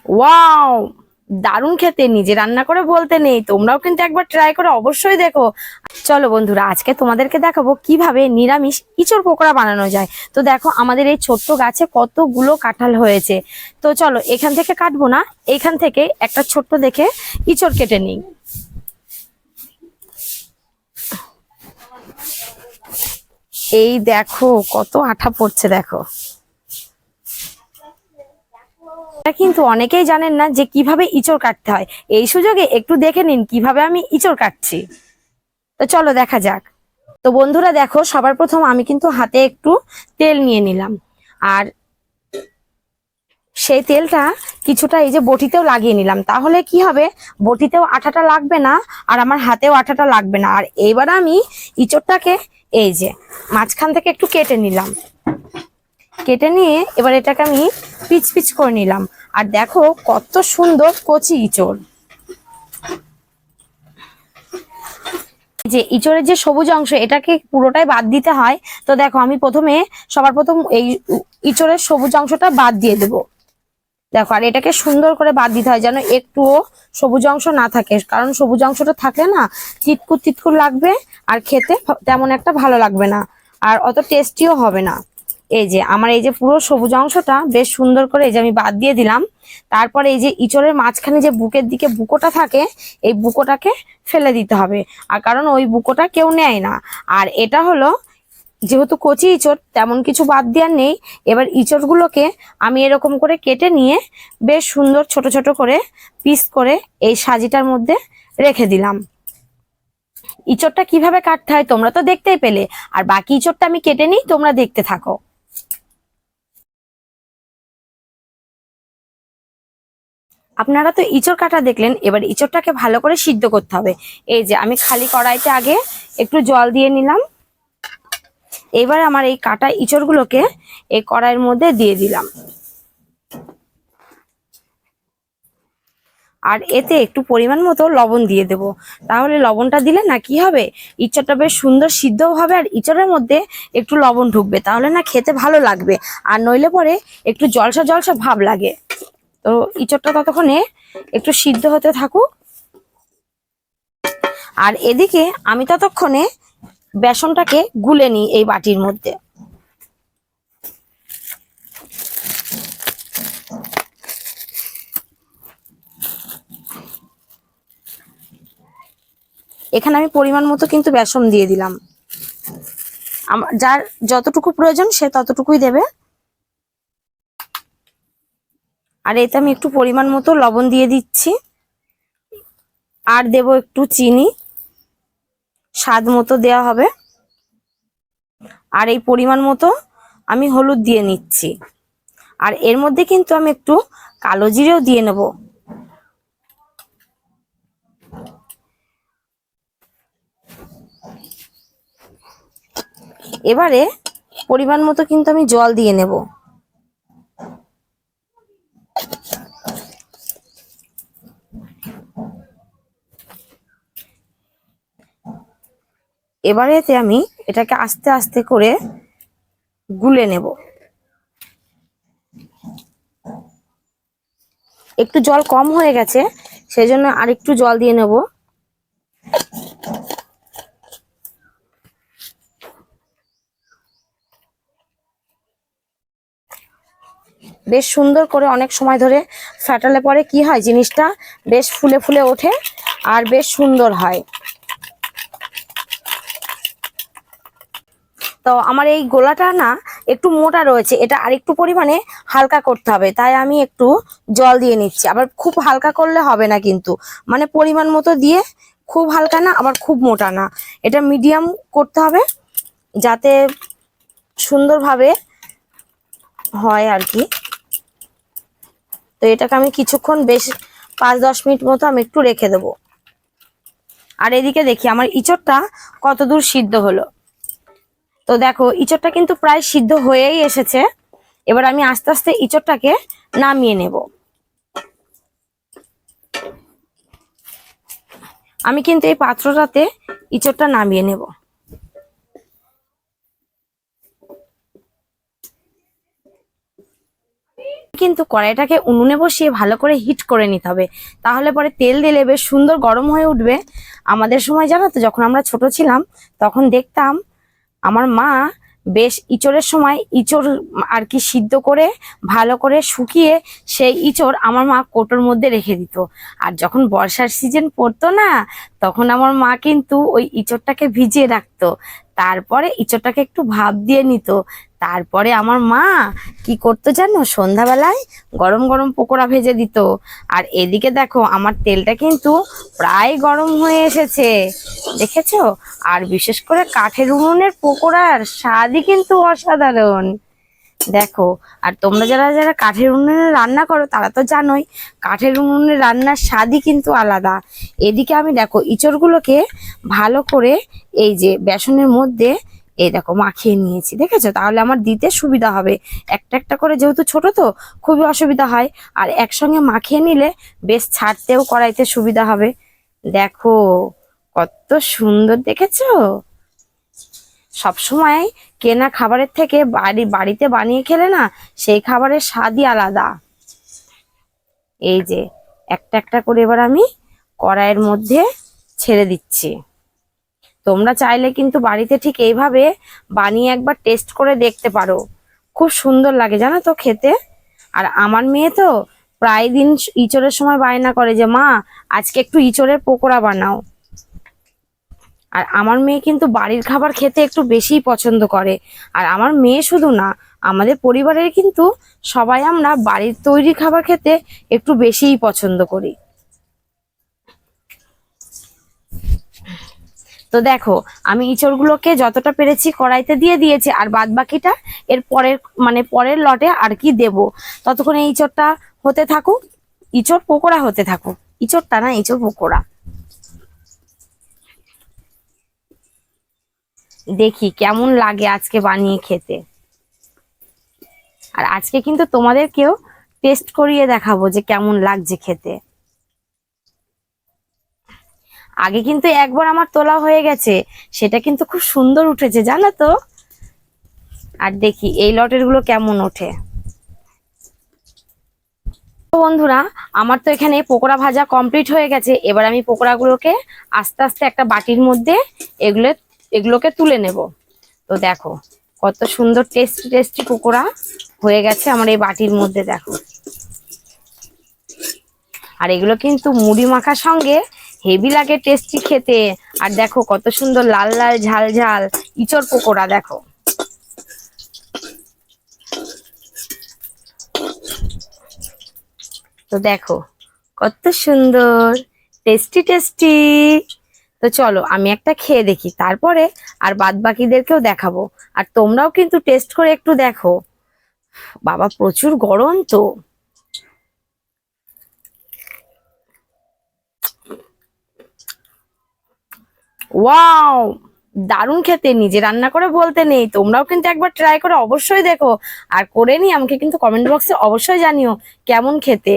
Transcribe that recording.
Wow, দারুণ খেতে, নিজে রান্না করে বলতে নেই, তোমরাও কিন্তু একবার ট্রাই করে অবশ্যই দেখো। চলো বন্ধুরা, আজকে তোমাদেরকে দেখাবো কিভাবে নিরামিষ ইঁচড় পকোড়া বানানো যায়। তো দেখো আমাদের এই ছোট্ট গাছে কতগুলো কাঁঠাল হয়েছে। তো চলো এখান থেকে কাটবো না, এখান থেকে একটা ছোট্ট দেখে ইঁচড় কেটে নিই। এই দেখো কত আঠা পড়ছে দেখো। এটা কিন্তু অনেকেই জানেন না যে কিভাবে ইঁচড় কাটতে হয়। এই সুযোগে একটু দেখে নিন কিভাবে আমি ইঁচড় কাটছি। তো চলো দেখা যাক। তো বন্ধুরা দেখো, সবার প্রথম আমি কিন্তু হাতে একটু তেল নিয়ে নিলাম। আর সেই তেলটা কিছুটা এই যে বটিতেও লাগিয়ে নিলাম, তাহলে কি হবে, বটিতেও আঠাটা লাগবে না আর আমার হাতেও আঠাটা লাগবে না। আর এইবার আমি ইঁচড়টাকে এই যে মাঝখান থেকে একটু কেটে নিলাম। কেটে নিয়ে এবার এটাকে আমি পিচ পিচ করে নিলাম। আর দেখো কত সুন্দর কচি ইঁচড়। যে ইঁচড়ের যে সবুজ অংশ, এটাকে পুরোটাই বাদ দিতে হয়। তো দেখো আমি সবার প্রথম এই ইঁচড়ের সবুজ অংশটা বাদ দিয়ে দেবো। দেখো, আর এটাকে সুন্দর করে বাদ দিতে হয় যেন একটুও সবুজ অংশ না থাকে, কারণ সবুজ অংশটা থাকলে না তিতকুর তিতকুর লাগবে আর খেতে তেমন একটা ভালো লাগবে না, আর অত টেস্টিও হবে না। এই যে আমার এই যে পুরো সবুজ অংশটা বেশ সুন্দর করে এই যে আমি বাদ দিয়ে দিলাম। তারপরে এই যে ইঁচড়ের মাঝখানে যে বুকের দিকে বুকোটা থাকে, এই বুকোটাকে ফেলে দিতে হবে। আর কারণ ওই বুকোটা কেউ নেয় না। আর এটা হলো, যেহেতু কচি ইঁচড় তেমন কিছু বাদ দেওয়ার নেই। এবার ইঁচড়গুলোকে আমি এরকম করে কেটে নিয়ে বেশ সুন্দর ছোট ছোট করে পিস করে এই সাজিটার মধ্যে রেখে দিলাম। ইঁচড়টা কিভাবে কাটতে হয় তোমরা তো দেখতেই পেলে, আর বাকি ইঁচড়টা আমি কেটে নিই, তোমরা দেখতে থাকো। আপনারা তো ইঁচড় কাটা দেখলেন, এবার ইঁচড়টাকে ভালো করে সিদ্ধ করতে হবে। এই যে আমি খালি কড়াইতে আগে একটু জল দিয়ে নিলাম। এবার আমার এই কাটা ইঁচড়গুলোকে এই কড়াইয়ের মধ্যে দিয়ে দিলাম। আর এতে একটু পরিমাণ মতো লবণ দিয়ে দেব। তাহলে লবণটা দিলে না কি হবে, ইঁচড়টা বেশ সুন্দর সিদ্ধও হবে আর ইঁচড়ের মধ্যে একটু লবণ ঢুকবে, তাহলে না খেতে ভালো লাগবে। আর নইলে পরে একটু জলসা জলসা ভাব লাগে। তো ইঁচড়টা ততক্ষণে একটু সিদ্ধ হতে থাকুক। আর এদিকে আমি ততক্ষণে বেসনটাকে গুলে নিই এই বাটির মধ্যে। এখানে আমি পরিমাণ মতো কিন্তু বেসন দিয়ে দিলাম। যার যতটুকু প্রয়োজন সে ততটুকুই দেবে। আর এতে আমি একটু পরিমাণ মতো লবণ দিয়ে দিচ্ছি। আর দেব একটু চিনি, স্বাদ মতো দেওয়া হবে। আর এই পরিমাণ মতো আমি হলুদ দিয়ে নিচ্ছি। আর এর মধ্যে কিন্তু আমি একটু কালো জিরেও দিয়ে নেব। এবারে পরিমাণ মতো কিন্তু আমি জল দিয়ে নেব। এবারে এতে আমি এটাকে আস্তে আস্তে করে গুলে নেব। একটু জল কম হয়ে গেছে, সেজন্য আর একটু জল দিয়ে নেব। বেশ সুন্দর করে অনেক সময় ধরে ফাটালে পরে কি হয়, জিনিসটা বেশ ফুলে ফুলে ওঠে আর বেশ সুন্দর হয়। তো আমার এই গোলাটা না একটু মোটা রয়েছে, এটা আরেকটু পরিমাণে হালকা করতে হবে, তাই আমি একটু জল দিয়ে নিচ্ছি। আবার খুব হালকা করলে হবে না কিন্তু, মানে পরিমাণ মতো দিয়ে, খুব হালকা না আবার খুব মোটা না, এটা মিডিয়াম করতে হবে যাতে সুন্দরভাবে হয় আর কি। তো এটাকে আমি কিছুক্ষণ বেশ 5-10 মিনিট মতো আমি একটু রেখে দেবো। আর এদিকে দেখি আমার ইঁচড়টা কতদূর সিদ্ধ হলো। তো দেখো ইঁচড়টা কিন্তু প্রায় সিদ্ধ হয়েই এসেছে। এবার আমি আস্তে আস্তে ইঁচড়টাকে নামিয়ে নেব। আমি কিন্তু এই পাত্রটাতে ইঁচড়টা নামিয়ে নেব। কিন্তু কড়াইটাকে উনুনে বসিয়ে ভালো করে হিট করে নিতে হবে, তাহলে পরে তেল দিলে বেশ সুন্দর গরম হয়ে উঠবে। আমাদের সময় জানো তো, যখন আমরা ছোট ছিলাম তখন দেখতাম আমার মা বেশ ইঁচড়ের সময় ইঁচড় আর কি সিদ্ধ করে ভালো করে শুকিয়ে সেই ইঁচড় আমার মা কৌটোর মধ্যে রেখে দিত। আর যখন বর্ষার সিজন পড়তো না, তখন আমার মা কিন্তু ওই ইঁচড়টাকে ভিজিয়ে রাখতো, তারপরে ইঁচড়টাকে একটু ভাপ দিয়ে নিত। তারপরে আমার মা কি করতো জানো, সন্ধ্যাবেলায় গরম গরম পকোড়া ভেজে দিত। আর এদিকে দেখো আমার তেলটা কিন্তু প্রায় গরম হয়ে এসেছে, দেখেছো? আর বিশেষ করে কাঠের উনুনের পকোড়ার স্বাদই কিন্তু অসাধারণ। দেখো, আর তোমরা যারা যারা কাঠের উনুনে রান্না করো তারা তো জানোই কাঠের উনুনে রান্নার স্বাদই কিন্তু আলাদা। এদিকে আমি দেখো ইঁচড়গুলোকে ভালো করে এই যে বেসনের মধ্যে এই দেখো মাখিয়ে নিয়েছি, দেখেছো? তাহলে আমার দিতে সুবিধা হবে, একটা একটা করে, যেহেতু ছোট তো খুবই অসুবিধা হয়। আর একসঙ্গে মাখিয়ে নিলে বেশ ছাড়তেও কড়াইতে সুবিধা হবে। দেখো কত সুন্দর, দেখেছো? সবসময় কেনা খাবারের থেকে বাড়িতে বানিয়ে খেলে না সেই খাবারের স্বাদই আলাদা। এই যে একটা একটা করে এবার আমি কড়াইয়ের মধ্যে ছেড়ে দিচ্ছি। তোমরা চাইলে কিন্তু বাড়িতে ঠিক এইভাবে বানিয়ে একবার টেস্ট করে দেখতে পারো, খুব সুন্দর লাগে জানো তো খেতে। আর আমার মেয়ে তো প্রায় দিন ইঁচড়ের সময় বায়না করে যে মা আজকে একটু ইঁচড়ের পকোড়া বানাও। আর আমার মেয়ে কিন্তু বাড়ির খাবার খেতে একটু বেশিই পছন্দ করে। আর আমার মেয়ে শুধু না, আমাদের পরিবারের কিন্তু সবাই আমরা বাড়ির তৈরি খাবার খেতে একটু বেশিই পছন্দ করি। তো দেখো আমি ইঁচড়গুলোকে যতটা পেরেছি কড়াইতে দিয়ে দিয়েছি, আর বাদ বাকিটা এর পরের লটে আর কি দেব। ততক্ষণে ইঁচড়টা হতে থাকুক, ইঁচড় পকোড়া হতে থাকুক, ইঁচড়টা না ইঁচড় পকোড়া। দেখি কেমন লাগে আজকে বানিয়ে খেতে। আর আজকে কিন্তু তোমাদেরকেও টেস্ট করিয়ে দেখাবো যে কেমন লাগছে খেতে। আগে কিন্তু একবার আমার তোলা হয়ে গেছে, সেটা কিন্তু খুব সুন্দর উঠেছে জানো তো। আর দেখি এই লটের গুলো কেমন ওঠে। বন্ধুরা, আমার তো এখানে পকোড়া ভাজা কমপ্লিট হয়ে গেছে। এবার আমি পকোড়াগুলোকে আস্তে আস্তে একটা বাটির মধ্যে এগুলোকে তুলে নেব। তো দেখো কত সুন্দর টেস্টি টেস্টি পকোড়া হয়ে গেছে আমার এই বাটির মধ্যে, দেখো। আর এগুলো কিন্তু মুড়ি মাখার সঙ্গে হেভি লাগে টেস্টি খেতে। আর দেখো কত সুন্দর লাল লাল ঝাল ঝাল ইঁচড় পকোড়া, দেখো। তো দেখো কত সুন্দর টেস্টি টেস্টি। তো চলো আমি একটা খেয়ে দেখি, তারপরে আর বাদ বাকিদেরকেও দেখাবো। আর তোমরাও কিন্তু টেস্ট করে একটু দেখো। বাবা প্রচুর গরম তো। ওয়াও, দারুণ খেতে, নিজে রান্না করে বলতে নেই, তোমরাও কিন্তু একবার ট্রাই করে অবশ্যই দেখো। আর করে নি আমাকে কিন্তু কমেন্ট বক্সে অবশ্যই জানিও কেমন খেতে।